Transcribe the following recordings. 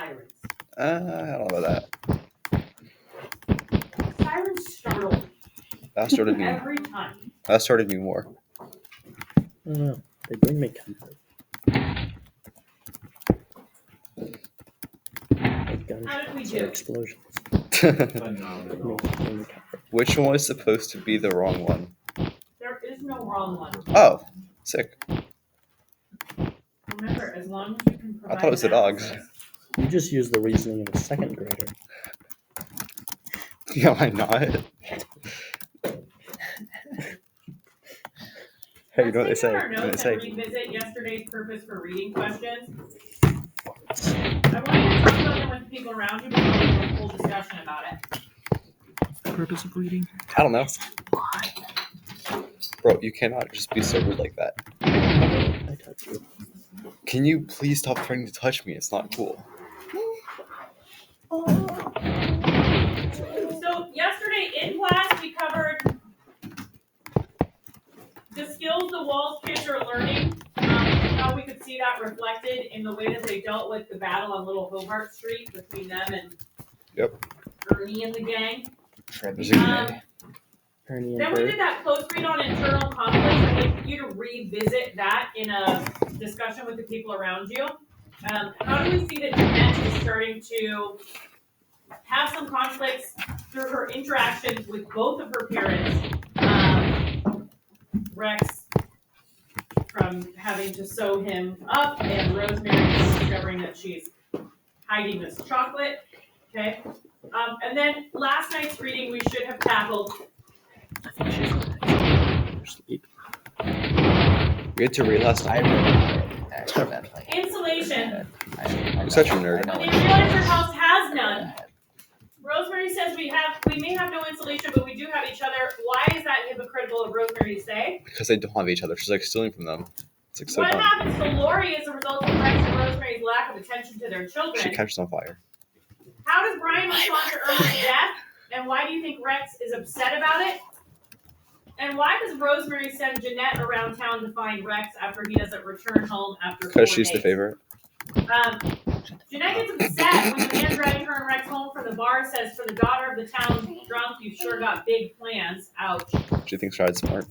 sirens. I don't know about that. Sirens startle That started me. every time. That started me more. I don't know. They bring me comfort. Like How did we gunshots do? or explosions. Bring me comfort. Which one was supposed to be the wrong one? There is no wrong one. Oh, sick. Remember, as long as you can provide. I thought it was the dogs. analysis. You just use the reasoning of a second grader. Yeah, why not? Hey, you know what they Let's say? take out our You know what notes they and say? revisit yesterday's purpose for reading questions. I want you to talk about them with the people around you before we have a full discussion about it. The purpose of reading? I don't know. Bro, you cannot just be so rude like that. I touch you. Can you please stop trying to touch me? It's not cool. So yesterday in class we covered the skills the Walls kids are learning, how we could see that reflected in the way that they dealt with the battle on Little Hobart Street between them and Ernie and the gang. Ernie and Then we Bert. did that close read on internal conflicts. I'd like you to revisit that in a discussion with the people around you. How do we see that Jeanette is starting to have some conflicts through her interactions with both of her parents? Rex from having to sew him up, and Rosemary discovering that she's hiding this chocolate. Okay. And then last night's reading we should have tackled. I think she's asleep. We had to read last night. Accidentally. Insulation. You're such a nerd. When they realize their house has none, Rosemary says we may have no insulation, but we do have each other. Why is that hypocritical of Rosemary to say? Because they don't have each other. She's like stealing from them. It's like so What dumb. happens to Lori as a result of Rex and Rosemary's lack of attention to their She children? catches on fire. How does Brian respond to Irma's death? And why do you think Rex is upset about it? And why does Rosemary send Jeanette around town to find Rex after he doesn't return home after 4 days? Because she's the favorite. Jeanette gets upset when the man driving her and Rex home from the bar says, "For the daughter of the town drunk, you've sure got big plans." Ouch. She thinks Shad's smart.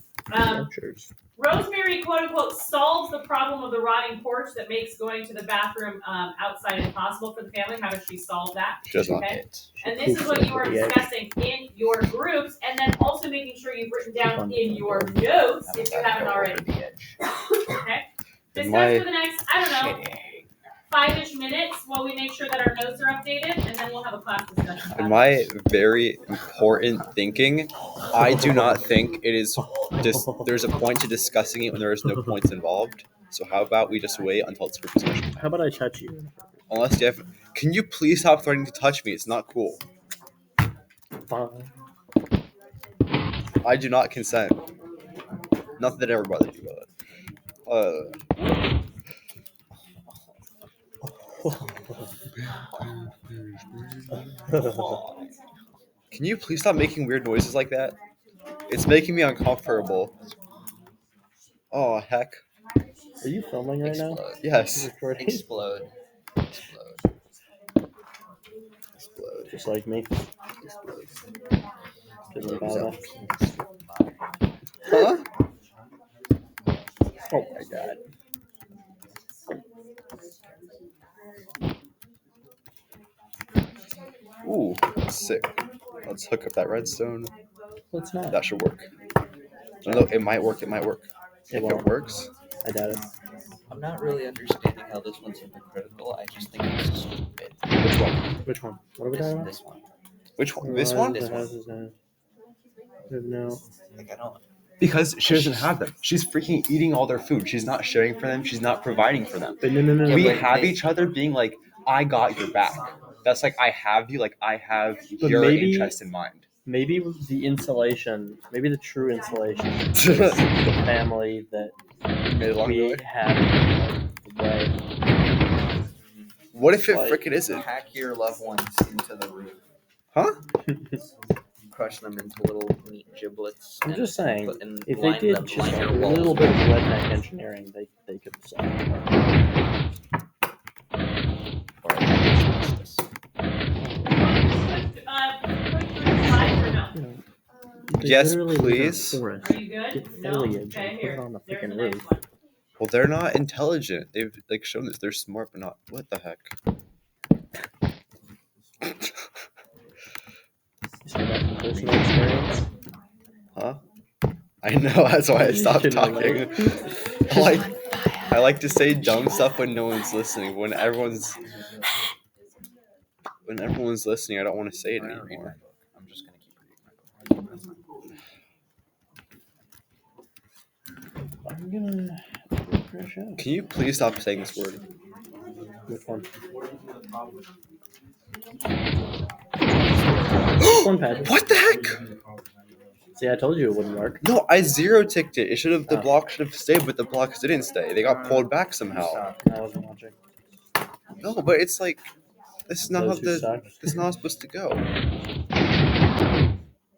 Rosemary, quote unquote, solves the problem of the rotting porch that makes going to the bathroom outside impossible for the family. How does she solve that? She does not. Okay. And this is what you are discussing in your groups, and then also making sure you've written down in your notes if you haven't already. Okay. Discuss for the next, I don't know, 5-ish minutes while we make sure that our notes are updated, and then we'll have a class discussion. In my very important thinking, I do not think it is there's a point to discussing it when there is no points involved. So how about we just wait until it's group discussion? How about I touch you? Unless you have, can you please stop threatening to touch me? It's not cool. Fine. I do not consent. Not that it ever bothered you, but can you please stop making weird noises like that? It's making me uncomfortable. Oh, heck. Are you filming right now? Yes. Recording? Explode. Just like me. Huh? Oh my god. Ooh, that's sick. Let's hook up that redstone. Let's not. That should work. No, it might work. It might work. If it works. I doubt it. I'm not really understanding how this one's hypocritical. I just think it's stupid. Which one? Which one? What are we talking about? This one. Which one? This one? This one. No. Like, I don't. Because she doesn't have them. She's freaking eating all their food. She's not sharing for them. She's not providing for them. But no. Yeah, We but have they- each other being like, I got your back. That's like, I have you. Like, I have But your maybe- interest in mind. Maybe the insulation, maybe the true insulation is the family that we have away. What if it Like- frickin' isn't? Hack your loved ones into the roof. Huh? Crush them into little meat giblets. I'm and just saying, put in if they line did them just like a your little walls. bit of redneck engineering, they could solve it. Or They Yes, literally live in a please. forest. Are you good? Get No? foliage Okay, and put here. it on the There's the freaking next roof. one. Well, they're not intelligent. They've like shown this. They're smart, but not. What the heck? You say that from personal experience? Huh? I know. That's why I stopped Shouldn't talking. I like to say dumb stuff when no one's listening. When everyone's listening, I don't want to say it I'm gonna read my anymore. book. I'm just gonna keep reading my book. I'm gonna crash out. Can you please stop saying this word? Which one? One pad. What the heck? See, I told you it wouldn't work. No, I zero ticked it. It should have. The Oh. block should have stayed, but the blocks didn't stay. They got pulled back somehow. I wasn't watching. No, but it's like this is not how Those who suck. this is not how it's supposed to go.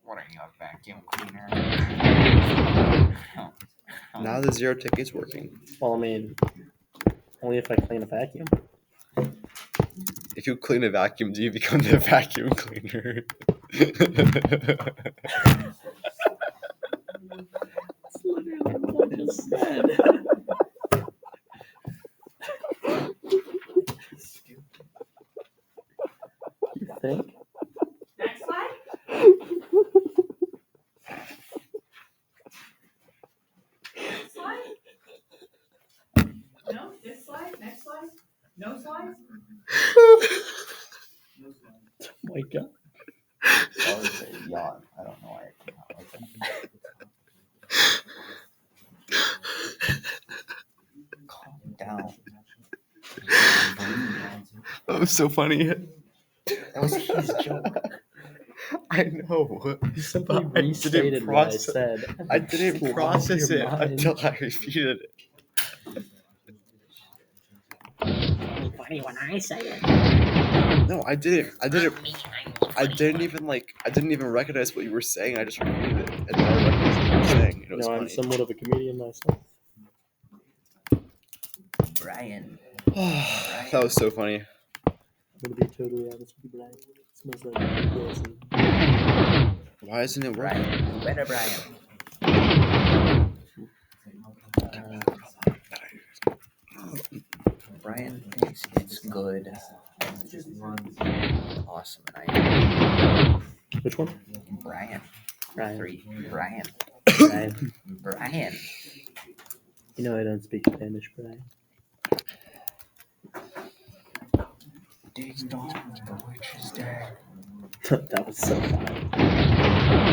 What are you, a vacuum cleaner? Now the zero tick is working. Well, I mean, only if I clean a vacuum. If you clean a vacuum, do you become the vacuum cleaner? That's literally what I just said. You think? Next slide. Next slide. No, this slide, next slide. No slides? Oh my god. That was a yawn. I don't know why it came out like that. Calm down. That was so funny. That was his joke. I know. You simply But I restated didn't what I process. said. I didn't Lost process your it mind. until I repeated it. Funny when I say it. No, I didn't. I didn't even recognize what you were saying. I just repeated it, and now I recognize what you were saying. It was I'm funny. somewhat of a comedian myself. Brian. That was so funny. I'm gonna be totally honest with you, Brian. It smells like Wilson. Why isn't it working? Brian. Better Brian. Brian thinks it's good. Awesome. And I Which one? Brian. Ryan. 3. Brian. Brian. Brian. You know I don't speak Spanish, Brian. Ding dong, the witch is dead. That was so funny.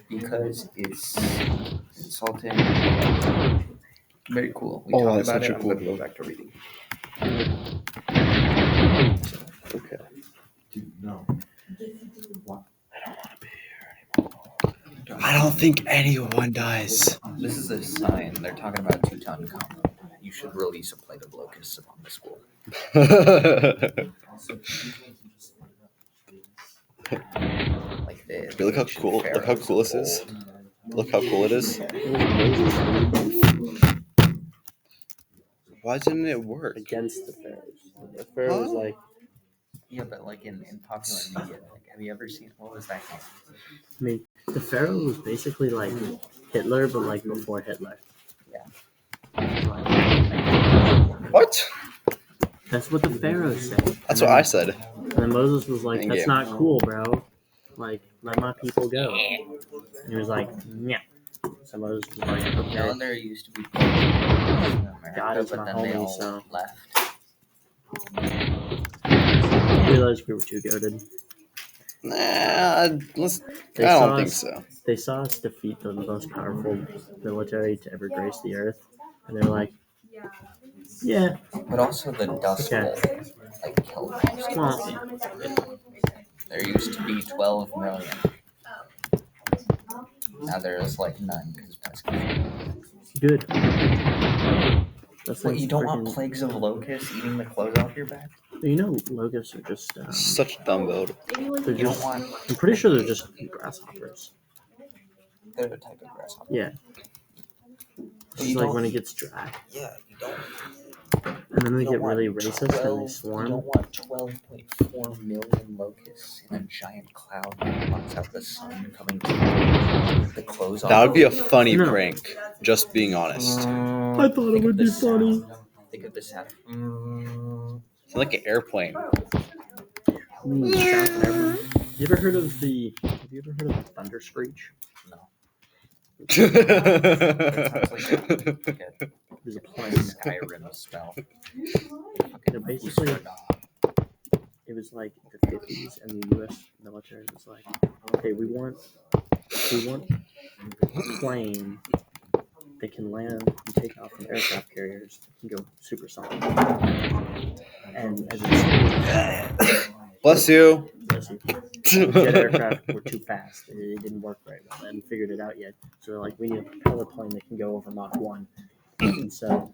Because it's insulting. Very cool. We Oh, talked that's about such it. a I'm cool going to go back to reading. Okay. No. I don't think anyone does. This is a sign. They're talking about Tutankhamun. You should release a plague of locusts upon the school. Like this. Look how cool! Look how cool this is! Look how cool it is! Why didn't it work? Against the pharaohs. The pharaoh was Huh? like, Yeah, but like in popular media, like, have you ever seen what was that game? I mean, the pharaoh was basically like Hitler, but like before Hitler. What? That's what the pharaoh said. That's what I said. And then Moses was like, In "That's game. not cool, bro. Like, let my people go." And he was like, "Yeah." So Moses was like, You know, "Okay." there used to be programs in America, God is but my then they homie, all so- left. I realized we were too goated. Nah, I They don't saw think us- so. They saw us defeat the most powerful military to ever grace the earth, and they're like, "Yeah, But also the Dust Okay. Bowl, like killed most of the well, people. There used to be 12 million. Now there's like none because pest control. good." That's What, like you don't want freaking- plagues of locusts eating the clothes off your back? You know, locusts are just. Such a dumb build. They're You don't just. want. I'm pretty sure they're just grasshoppers. They're a type of grasshopper. Yeah. But It's you like don't- when it gets dry. Yeah, you don't. And then they You get don't want really racist and they 12 You swarm. don't want 12.4 million locusts in a giant cloud that blocks out the sun coming to the close off. That would be a funny No. prank. Just being honest. I thought it would be funny. Think of the sound. It's like an airplane. South Africa. You ever heard of the thunder screech? No. That's There's a plane. Skyrim spell. They're basically, it was like the 50s, and the U.S. military was like, okay, we want a plane that can land and take off from aircraft carriers that can go supersonic. And as it's Bless you. jet aircraft were too fast. It didn't work very well. They hadn't figured it out yet. So they're like, we need a propeller plane that can go over Mach 1. And so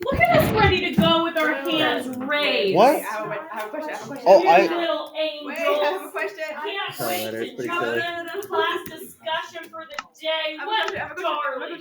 Look at us ready to go with our hands raised. What? I have a question. Oh, You I- little angels. Wait, I have a question. Can't So wait that's to pretty jump cool. into the class discussion for the day. I have a What question. darling.